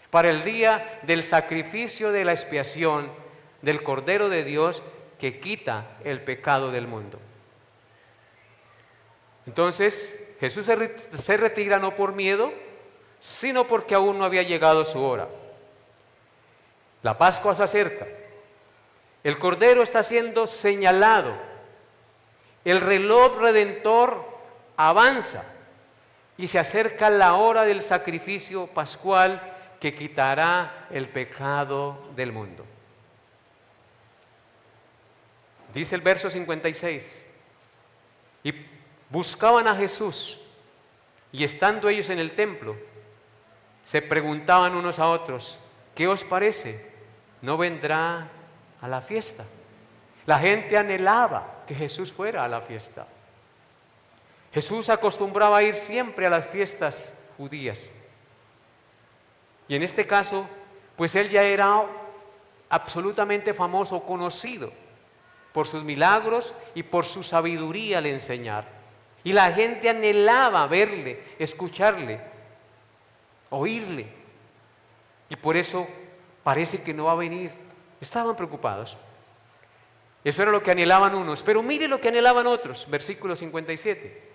para el día del sacrificio de la expiación del Cordero de Dios que quita el pecado del mundo. Entonces Jesús se retira no por miedo, sino porque aún no había llegado su hora. La Pascua se acerca, el Cordero está siendo señalado, el reloj redentor avanza y se acerca la hora del sacrificio pascual que quitará el pecado del mundo. Dice el verso 56, y buscaban a Jesús, y estando ellos en el templo, se preguntaban unos a otros, ¿qué os parece? ¿No vendrá a la fiesta? La gente anhelaba que Jesús fuera a la fiesta. Jesús acostumbraba a ir siempre a las fiestas judías. Y en este caso, pues Él ya era absolutamente famoso, conocido por sus milagros y por su sabiduría al enseñar. Y la gente anhelaba verle, escucharle, oírle. Y por eso parece que no va a venir. Estaban preocupados. Eso era lo que anhelaban unos. Pero mire lo que anhelaban otros. Versículo 57.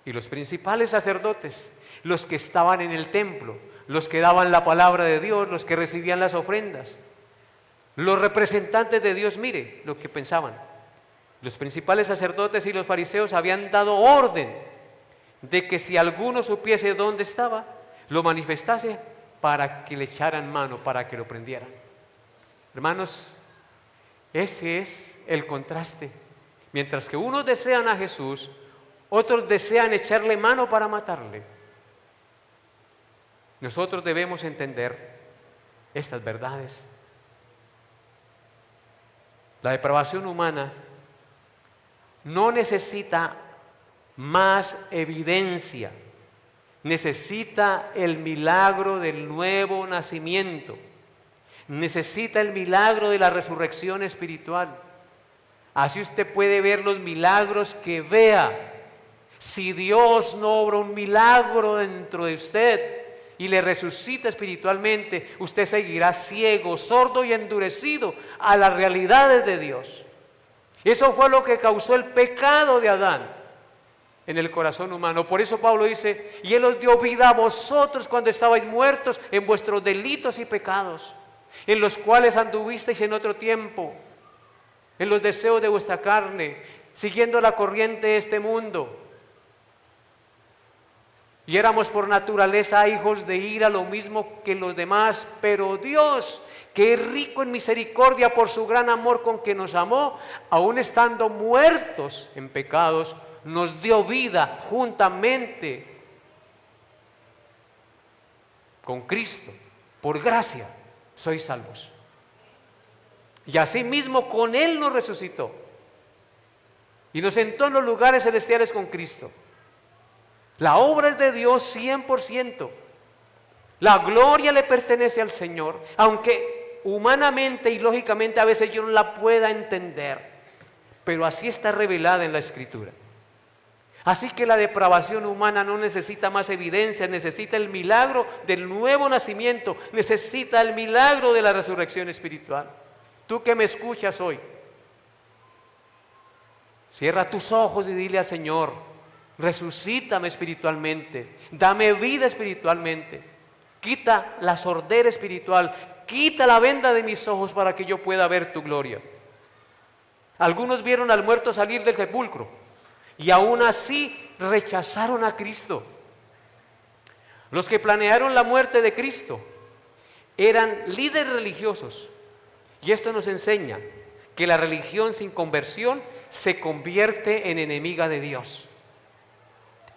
Y los principales sacerdotes, los que estaban en el templo, los que daban la palabra de Dios, los que recibían las ofrendas, los representantes de Dios, mire lo que pensaban. Los principales sacerdotes y los fariseos habían dado orden de que si alguno supiese dónde estaba, lo manifestase para que le echaran mano, para que lo prendieran. Hermanos, ese es el contraste. Mientras que unos desean a Jesús, otros desean echarle mano para matarle. Nosotros debemos entender estas verdades. La depravación humana no necesita más evidencia, necesita el milagro del nuevo nacimiento, necesita el milagro de la resurrección espiritual. Así usted puede ver los milagros que vea. Si Dios no obra un milagro dentro de usted y le resucita espiritualmente, usted seguirá ciego, sordo y endurecido a las realidades de Dios. Eso fue lo que causó el pecado de Adán en el corazón humano. Por eso Pablo dice, y Él os dio vida a vosotros cuando estabais muertos en vuestros delitos y pecados, en los cuales anduvisteis en otro tiempo, en los deseos de vuestra carne, siguiendo la corriente de este mundo. Y éramos por naturaleza hijos de ira, lo mismo que los demás, pero Dios, que es rico en misericordia por su gran amor con que nos amó, aun estando muertos en pecados, nos dio vida juntamente con Cristo. Por gracia sois salvos. Y asimismo con Él nos resucitó y nos sentó en los lugares celestiales con Cristo. La obra es de Dios 100%. La gloria le pertenece al Señor, aunque humanamente y lógicamente a veces yo no la pueda entender, pero así está revelada en la Escritura. Así que la depravación humana no necesita más evidencia, necesita el milagro del nuevo nacimiento, necesita el milagro de la resurrección espiritual. Tú que me escuchas hoy, cierra tus ojos y dile al Señor, resucítame espiritualmente, dame vida espiritualmente, quita la sordera espiritual, quita la venda de mis ojos para que yo pueda ver tu gloria. Algunos vieron al muerto salir del sepulcro y aún así rechazaron a Cristo. Los que planearon la muerte de Cristo eran líderes religiosos, y esto nos enseña que la religión sin conversión se convierte en enemiga de Dios.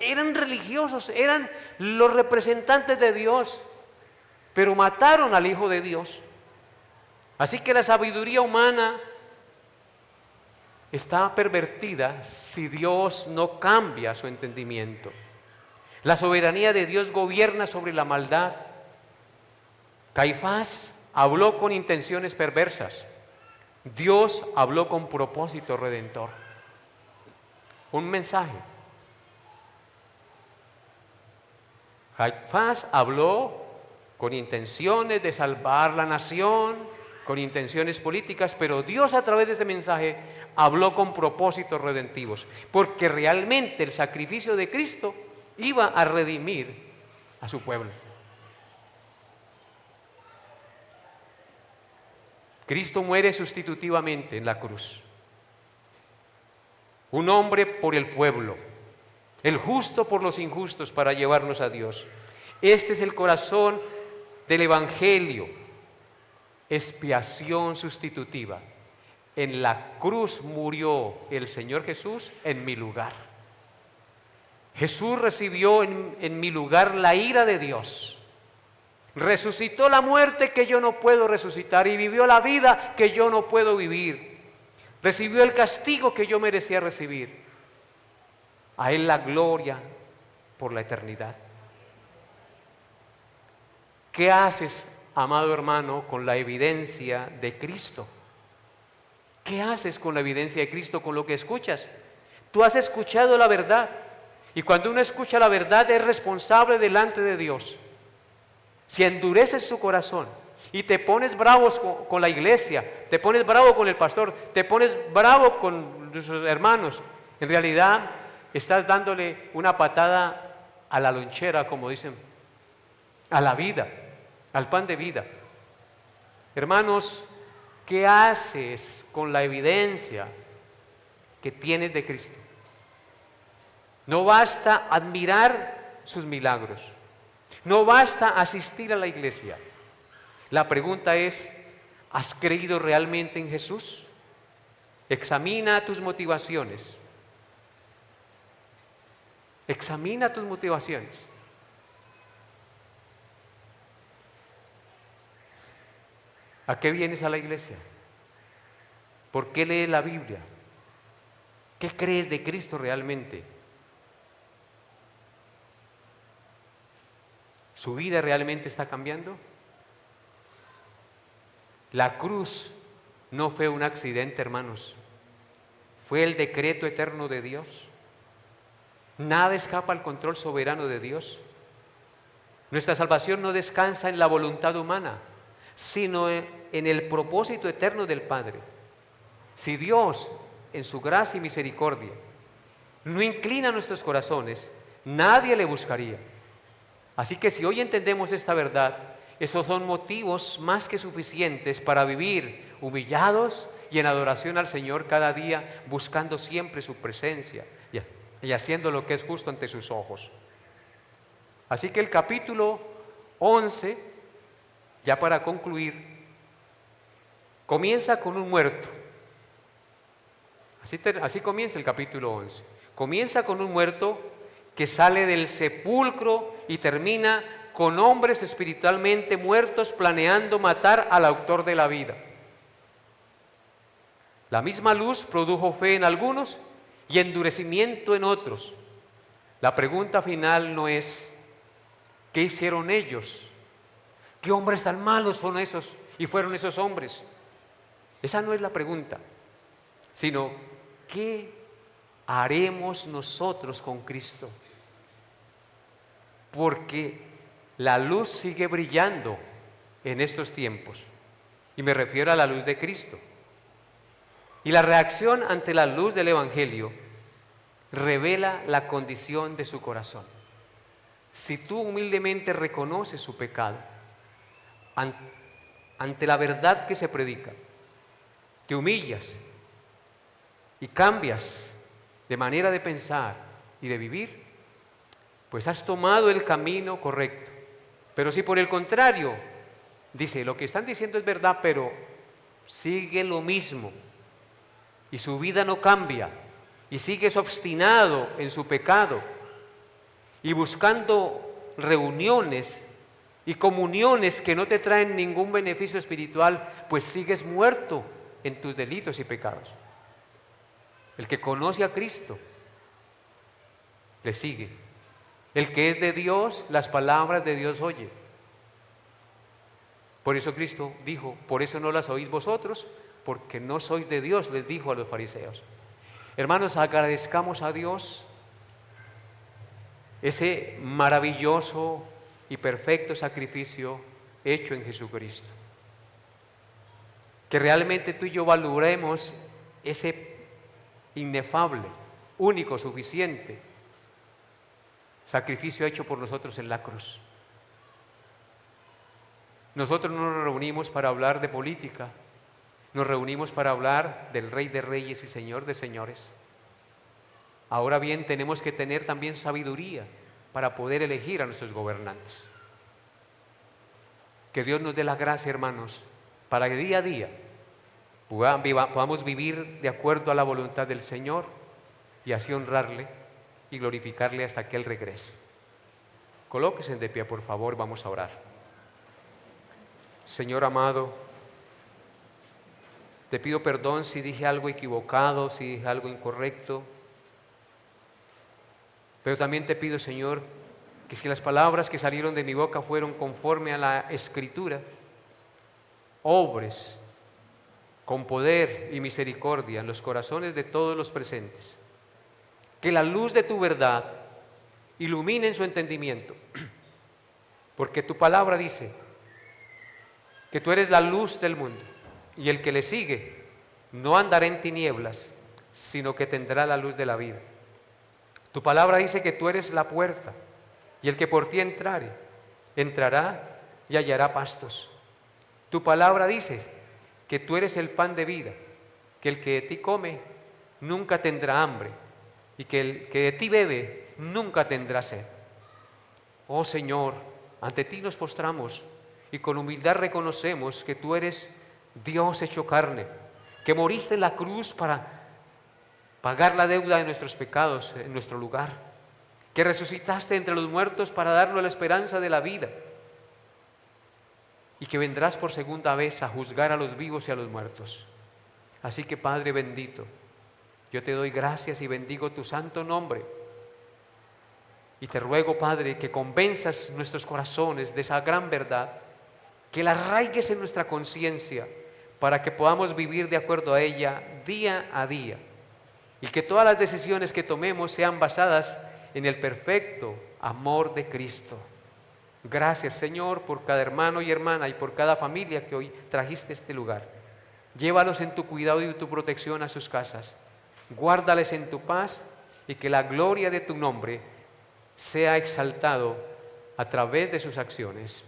Eran religiosos, eran los representantes de Dios, pero mataron al Hijo de Dios. Así que la sabiduría humana está pervertida si Dios no cambia su entendimiento. La soberanía de Dios gobierna sobre la maldad. Caifás habló con intenciones perversas. Dios habló con propósito redentor. Un mensaje. Caifás habló con intenciones de salvar la nación, con intenciones políticas, pero Dios a través de este mensaje habló con propósitos redentivos, porque realmente el sacrificio de Cristo iba a redimir a su pueblo. Cristo muere sustitutivamente en la cruz. Un hombre por el pueblo, el justo por los injustos para llevarnos a Dios. Este es el corazón del Evangelio, expiación sustitutiva. En la cruz murió el Señor Jesús en mi lugar. Jesús recibió en mi lugar la ira de Dios. Resucitó la muerte que yo no puedo resucitar y vivió la vida que yo no puedo vivir. Recibió el castigo que yo merecía recibir. A Él la gloria por la eternidad. ¿Qué haces, amado hermano, con la evidencia de Cristo? ¿Qué haces con la evidencia de Cristo, con lo que escuchas? Tú has escuchado la verdad, y cuando uno escucha la verdad es responsable delante de Dios. Si endureces su corazón y te pones bravos con la iglesia, te pones bravo con el pastor, te pones bravo con sus hermanos, en realidad estás dándole una patada a la lonchera, como dicen, a la vida, al pan de vida. Hermanos, ¿qué haces con la evidencia que tienes de Cristo? No basta admirar sus milagros, no basta asistir a la iglesia. La pregunta es, ¿has creído realmente en Jesús? Examina tus motivaciones. Examina tus motivaciones. ¿A qué vienes a la iglesia? ¿Por qué lees la Biblia? ¿Qué crees de Cristo realmente? ¿Su vida realmente está cambiando? La cruz no fue un accidente, hermanos. Fue el decreto eterno de Dios. Nada escapa al control soberano de Dios. Nuestra salvación no descansa en la voluntad humana, sino en el propósito eterno del Padre. Si Dios, en su gracia y misericordia, no inclina nuestros corazones, nadie le buscaría. Así que si hoy entendemos esta verdad, esos son motivos más que suficientes para vivir humillados y en adoración al Señor cada día, buscando siempre su presencia y haciendo lo que es justo ante sus ojos. Así que el capítulo 11, ya para concluir, comienza con un muerto. Así comienza el capítulo 11. Comienza con un muerto que sale del sepulcro y termina con hombres espiritualmente muertos planeando matar al autor de la vida. La misma luz produjo fe en algunos y endurecimiento en otros. La pregunta final no es ¿qué hicieron ellos? ¿Qué hombres tan malos son esos y fueron esos hombres? Esa no es la pregunta, sino ¿qué haremos nosotros con Cristo? Porque la luz sigue brillando en estos tiempos, y me refiero a la luz de Cristo. Y la reacción ante la luz del Evangelio revela la condición de su corazón. Si tú humildemente reconoces su pecado, ante la verdad que se predica, te humillas y cambias de manera de pensar y de vivir, pues has tomado el camino correcto. Pero si por el contrario, dice, lo que están diciendo es verdad, pero sigue lo mismo y su vida no cambia y sigues obstinado en su pecado y buscando reuniones y comuniones que no te traen ningún beneficio espiritual, pues sigues muerto en tus delitos y pecados. El que conoce a Cristo le sigue. El que es de Dios, las palabras de Dios oye. Por eso Cristo dijo, por eso no las oís vosotros, porque no sois de Dios, les dijo a los fariseos. Hermanos, agradezcamos a Dios ese maravilloso y perfecto sacrificio hecho en Jesucristo. Que realmente tú y yo valoremos ese inefable, único, suficiente sacrificio hecho por nosotros en la cruz. Nosotros no nos reunimos para hablar de política, nos reunimos para hablar del Rey de Reyes y Señor de Señores. Ahora bien, tenemos que tener también sabiduría para poder elegir a nuestros gobernantes. Que Dios nos dé la gracia, hermanos, para que día a día podamos vivir de acuerdo a la voluntad del Señor y así honrarle y glorificarle hasta que Él regrese. Colóquense de pie, por favor, vamos a orar. Señor amado, te pido perdón si dije algo equivocado, si dije algo incorrecto, pero también te pido, Señor, que si las palabras que salieron de mi boca fueron conforme a la Escritura, obres con poder y misericordia en los corazones de todos los presentes. Que la luz de tu verdad ilumine en su entendimiento, porque tu palabra dice que tú eres la luz del mundo y el que le sigue no andará en tinieblas, sino que tendrá la luz de la vida. Tu palabra dice que tú eres la puerta y el que por ti entrare, entrará y hallará pastos. Tu palabra dice que tú eres el pan de vida, que el que de ti come nunca tendrá hambre y que el que de ti bebe nunca tendrá sed. Oh Señor, ante ti nos postramos y con humildad reconocemos que tú eres Dios hecho carne, que moriste en la cruz para pagar la deuda de nuestros pecados en nuestro lugar, que resucitaste entre los muertos para darnos la esperanza de la vida y que vendrás por segunda vez a juzgar a los vivos y a los muertos. Así que Padre bendito, yo te doy gracias y bendigo tu santo nombre y te ruego, Padre, que convenzas nuestros corazones de esa gran verdad, que la arraigues en nuestra conciencia para que podamos vivir de acuerdo a ella día a día y que todas las decisiones que tomemos sean basadas en el perfecto amor de Cristo. Gracias, Señor, por cada hermano y hermana y por cada familia que hoy trajiste a este lugar. Llévalos en tu cuidado y tu protección a sus casas. Guárdales en tu paz y que la gloria de tu nombre sea exaltado a través de sus acciones.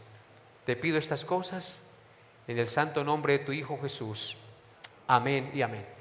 Te pido estas cosas en el santo nombre de tu Hijo Jesús. Amén y amén.